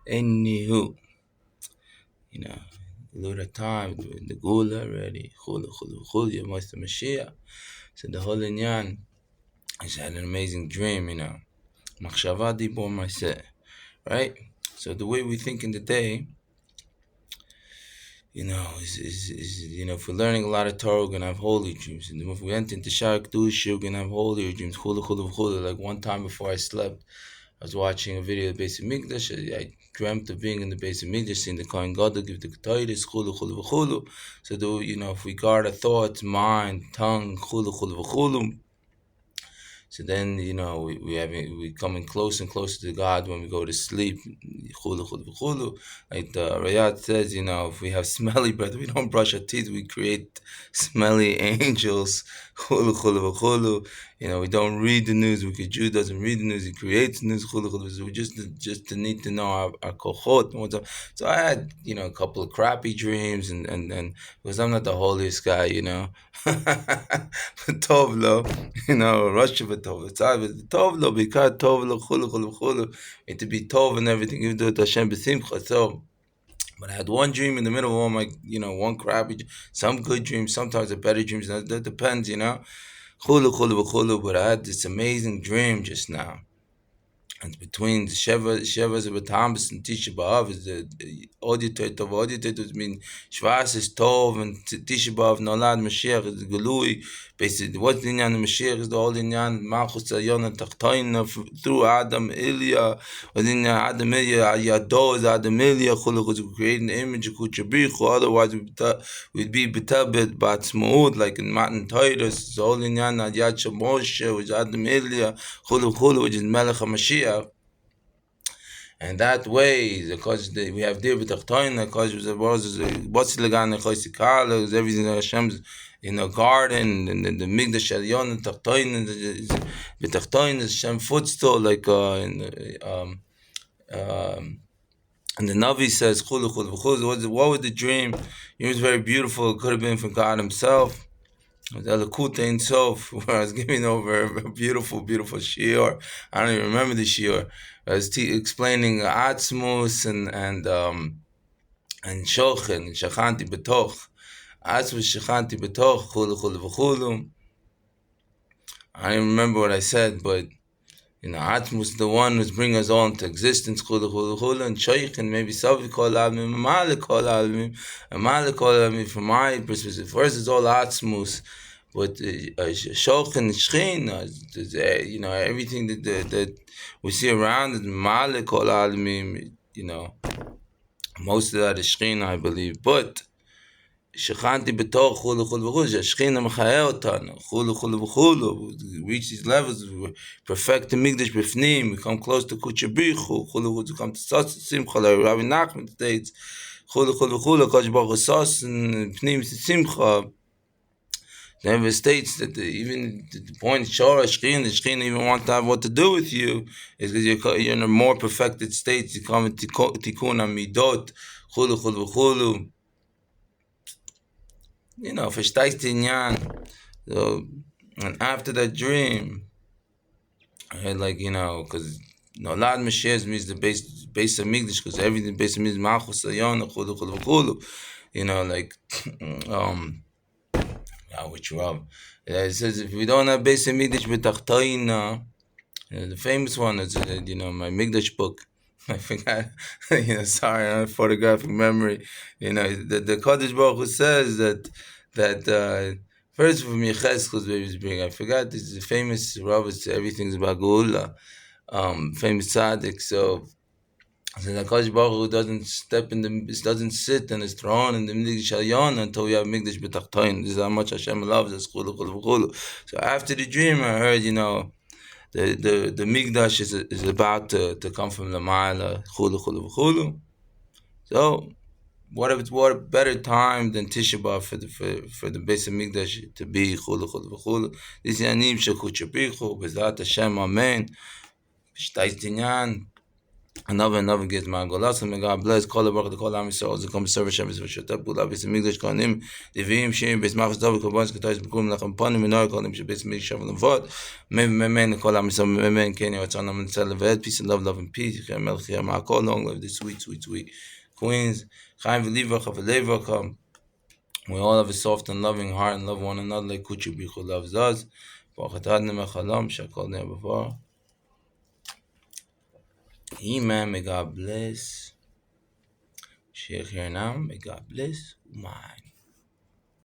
Anywho, a little time doing the gula already. Chulu, Master Mashiach. So the whole inyan, I just had an amazing dream, Machshava dibor myself, right? So the way we think in the day, is if we're learning a lot of Torah, we're gonna have holy dreams. And if we enter into Shar Kedusha, we're gonna have holy dreams. Chulu. Like one time before I slept, I was watching a video of the Beis Hamikdash. I dreamt of being in the Beis Hamikdash, seeing the Kohen Gadol give the Ketayris, chulu. So, if we guard our thoughts, mind, tongue, chulu. So then, we coming closer and closer to God when we go to sleep. Chulu. Like the Rayat says, if we have smelly breath, we don't brush our teeth, we create smelly angels. Chulu. We don't read the news. Jew doesn't read the news, he creates news. So we just need to know our kohot. So I had, a couple of crappy dreams, and because I'm not the holiest guy, but tov lo, Rosh Tov, tov lo, bikar tov lo, chulu. And to be tov and everything, even though Hashem b'simcha. So, but I had one dream in the middle of all my, one crappy, some good dreams, sometimes the better dreams. That depends, chulu. But I had this amazing dream just now. And between the Shevas of B'Tambas and Tisha B'Av is the auditor tov. Auditor mean Shvas is tov, and Tisha B'Av Nolad Mashiach is Galui. Basically, what's the inyan of Mashiach is the whole inyan Malchus Elyon and Tachtoina through Adam Ilya. What's the inyan Adam Ilya? Yado is Adam Ilya. Chuluk is creating the image of Kuchabrichu. Otherwise, we'd be B'Tabed Batzmaud, like in Matan Titus. The whole inyan Yad Moshe, which is Adam Ilya. Chuluk, which is Melech HaMashiach. And that way, because we have there b'tachtoin, because everything that Hashem's in a garden, and the Migdash Elyon and tachtoin, b'tachtoin is Hashem footstool, like and the Navi says, what was the dream? It was very beautiful. It could have been from God Himself. The Elokut Ein Sof, where I was giving over a beautiful shiur. I don't even remember the shiur. I was explaining Atzmus and Shochen, Shachanti Betoch. Atzmus, Shachanti Betoch, chulu. I don't remember what I said, but Atzmus, the one who's bringing us all into existence, chulu, and Shochen, maybe Savi Kol Almim, Malik Kol Almim, from my perspective. First is all Atzmus, but Shochen, Shechin, everything that we see around it, Malik Kol Almim, most of that is Shechina, I believe, but Shechanti b'toch chulu Shechina mechayeh otanu chulu. We reach these levels, we perfect the Migdash b'fnim, we come close to Kuchabrichu, we come to Simcha, like Rabbi Nachman states, chulu, Kodesh Baruch Hu Sos and Pnim Simcha. Never states that even the point Shora the Shechina even want to have what to do with you is because you're in a more perfected state. You come in Tikkun Amidot, chulu. Versteist the inyan. So, and after that dream, I had because Nolad Mashiach means the base of Migdash, because everything base of Migdash Malchus Elyon, chulu. Which Rav? It says if we don't have Beis Hamikdash b'tachtoina, the famous one is my Migdash book. I forgot. Sorry, I have photographic memory. The Kodesh Baruch Hu says that first from Yechezkel's baby's bring. I forgot. This is a famous Rav. Everything's about Geula. Famous tzaddik. So the Kodesh Baruch Hu doesn't sit in his throne in the Migdash Elyon until we have Migdash b'tachtoin. This is how much Hashem loves us. So after the dream, I heard, the Migdash is about to come from the Ma'ala, chulu. So what better time than Tisha B'Av for the Beis Hamikdash to be chulu. This yanim shekuchabrichu b'zat Hashem, amen. V'shtayis dinyan. Another gets my golas. May God bless. Call the work of the call. I'm so to come serve Hashem. So shut up. Bula b'is migdash kanim. Devim sheim b'is machas david korbanos k'tayis b'kum lachem panim minor kalim sheb'is migdash shavu levod. Memen call I'm so memen Kenya v'tzon am nitzal leved. Peace and love and peace. Yichem melech yam hakol. Long live the sweet queens. Chaim v'livacha v'levacha. We all have a soft and loving heart and love one another like Kuchi Bichu loves us. Baruch atah Adonai mechalam shakol neh b'var. Amen. May God bless. Share here now. May God bless. Mine.